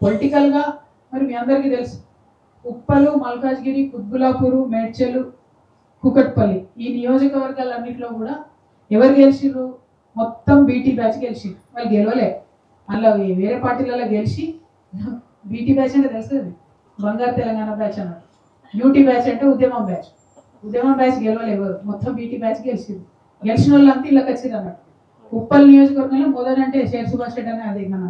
పొలిటికల్గా మరి మీ అందరికీ తెలుసు, ఉప్పలు, మల్కాజ్గిరి, కుత్బులాపూరు, మేడ్చల్, కూకట్పల్లి ఈ నియోజకవర్గాలన్నింటిలో కూడా ఎవరు గెలిచిర్రు? మొత్తం బీటీ బ్యాచ్ గెలిచిర్రు. వాళ్ళు గెలవలే, అలా వేరే పార్టీలలో గెలిచి బీటీ బ్యాచ్ అంటే తెలుస్తుంది, బంగారు తెలంగాణ బ్యాచ్ అన్నారు. యూటీ బ్యాచ్ అంటే ఉద్యమం బ్యాచ్. ఉద్యమం బ్యాచ్ గెలవలేవు, మొత్తం బీటీ బ్యాచ్ గెలిచింది. గెలిచిన వాళ్ళంతా ఇళ్ళకి వచ్చింది అన్నట్టు. ఉప్పల్ నియోజకవర్గంలో మొదలంటే షేర్ సుభాష్ రెడ్డి అనే, అది మన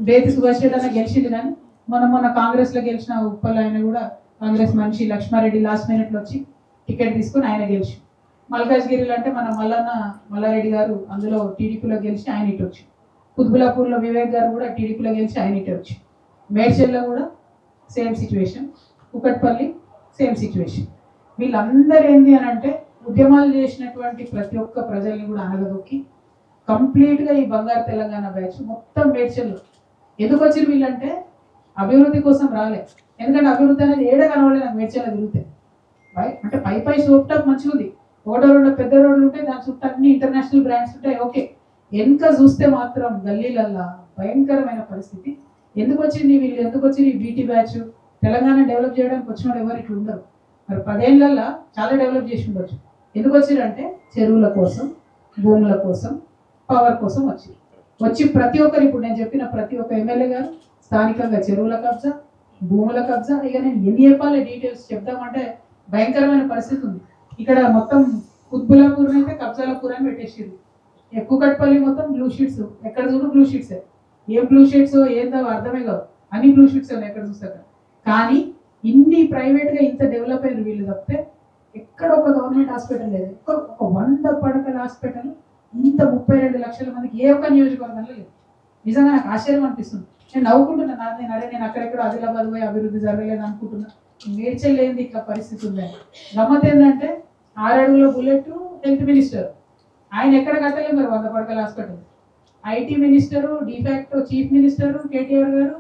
బేతి సుభాష్ రెడ్డి అనే గెలిచింది. కానీ మొన్న కాంగ్రెస్లో గెలిచిన ఉప్పల్ ఆయన కూడా కాంగ్రెస్ మనిషి లక్ష్మారెడ్డి లాస్ట్ మినిట్లో వచ్చి టికెట్ తీసుకుని ఆయన గెలిచి. మల్కాజ్గిరిలో అంటే మన మల్లారెడ్డి గారు అందులో టీడీపీలో గెలిచి ఆయన ఇటు వచ్చి. కుత్బులాపూర్లో వివేక్ గారు కూడా టీడీపీలో గెలిచి ఆయన ఇటు వచ్చి. మేడ్చల్లో కూడా same situation, Kukatpally same situation. వీళ్ళందరూ ఏంది అని అంటే ఉద్యమాలు చేసినటువంటి ప్రతి ఒక్క ప్రజల్ని కూడా అనగదొక్కి కంప్లీట్గా ఈ బంగారు తెలంగాణ బ్యాచ్ మొత్తం మేడ్చల్లో ఎందుకు వచ్చిరు వీళ్ళంటే అభివృద్ధి కోసం రాలే. ఎందుకంటే అభివృద్ధి అనేది ఏడ కనబడలే నాకు మేడ్చల్లో తిరుగుతాయి. అంటే పై సోప్ టాప్ మంచిగా ఉంది, ఒకటో రెండు పెద్ద రోడ్లు ఉంటాయి, దాని చుట్టూ అన్ని ఇంటర్నేషనల్ బ్రాండ్స్ ఉంటాయి, ఓకే. వెనుక చూస్తే మాత్రం గల్లీలల్లా భయంకరమైన పరిస్థితి. ఎందుకు వచ్చింది వీళ్ళు, ఎందుకు వచ్చింది ఈ బీటీ బ్యాచ్? తెలంగాణ డెవలప్ చేయడానికి వచ్చిన వాళ్ళు ఎవరు ఇట్లా ఉండరు. మరి 10 ఏళ్ళల్లో చాలా డెవలప్ చేసి ఉండొచ్చు. ఎందుకు వచ్చిరంటే చెరువుల కోసం, భూముల కోసం, పవర్ కోసం వచ్చి ప్రతి ఒక్కరు, ఇప్పుడు నేను చెప్పిన ప్రతి ఒక్క ఎమ్మెల్యే గారు స్థానికంగా చెరువుల కబ్జా, భూముల కబ్జా. ఇక నేను ఎన్ని చెప్పాలి డీటెయిల్స్ చెప్దామంటే భయంకరమైన పరిస్థితి ఉంది. ఇక్కడ మొత్తం కుత్బులాపూర్ అయితే కబ్జాలపూర్ అని పెట్టేసారు. కూకట్పల్లి మొత్తం బ్లూ షీట్స్, ఎక్కడ చూడు బ్లూ షీట్సే. ఏం బ్లూ షీట్స్ ఏందో అర్థమే కాదు, అన్ని బ్లూ షీట్స్ ఉన్నాయి ఎక్కడ చూస్తాక. కానీ ఇన్ని ప్రైవేట్గా ఇంత డెవలప్ అయిన వీళ్ళు తప్పితే ఎక్కడ ఒక గవర్నమెంట్ హాస్పిటల్ లేదు. ఒక 100 పడకల హాస్పిటల్ ఇంత 32 లక్షల మందికి ఏ ఒక్క నియోజకవర్గంలో లేదు. నిజంగా నాకు ఆశ్చర్యం అనిపిస్తుంది. నేను నవ్వుకుంటున్నాను, నేను అక్కడెక్కడ ఆదిలాబాద్ పోయి అభివృద్ధి జరగలేదు అనుకుంటున్నా. మేడ్చల్ ఏంది ఇట్లా పరిస్థితి ఉందని. గమ్మత్ ఏంటంటే 6 అడుగుల బుల్లెట్ హెల్త్ మినిస్టర్ ఆయన ఎక్కడ కట్టలేదు మరి 100 పడకల hospital. IT minister, de facto chief minister KTR గారు,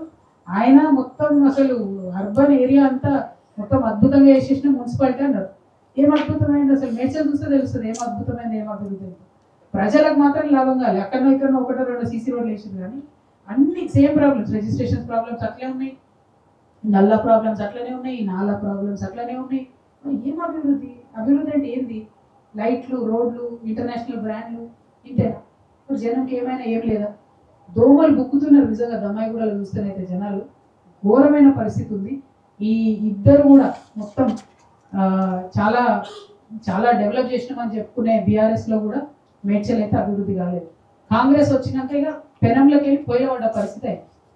ఆయన మొత్తం అసలు అర్బన్ ఏరియా అంతా మొత్తం అద్భుతంగా వేసేసిన మున్సిపాలిటీ అన్నారు. ఏం అద్భుతమైంది అసలు, మేడ్చల్ చూస్తే తెలుస్తుంది ఏం అద్భుతమైంది, ఏం అభివృద్ధి. ప్రజలకు మాత్రం లాభం కాదు. ఎక్కడో 1-2 సీసీ రోడ్లు వేసింది, కానీ అన్ని సేమ్ ప్రాబ్లమ్స్. రిజిస్ట్రేషన్ ప్రాబ్లమ్స్ అట్లే ఉన్నాయి, నల్ల ప్రాబ్లమ్స్ అట్లనే ఉన్నాయి, నాలా ప్రాబ్లమ్స్ అట్లనే ఉన్నాయి. ఏం అభివృద్ధి? అభివృద్ధి అంటే ఏంది? లైట్లు, రోడ్లు, ఇంటర్నేషనల్ బ్రాండ్లు, ఇంతేనా? ఇప్పుడు జనంకి ఏమైనా ఏం లేదా? దోమలు బుక్కుతున్నారు నిజంగా. దమ్మాయిగూడలో చూస్తేనైతే జనాలు ఘోరమైన పరిస్థితి ఉంది. ఈ ఇద్దరు కూడా మొత్తం చాలా చాలా డెవలప్ చేసినామని చెప్పుకునే బీఆర్ఎస్లో కూడా మేడ్చల్ అయితే అభివృద్ధి కాలేదు. కాంగ్రెస్ వచ్చినాక ఇక పెనంలోకి వెళ్ళి పొయ్యిలో పడ్డ పరిస్థితి అయింది.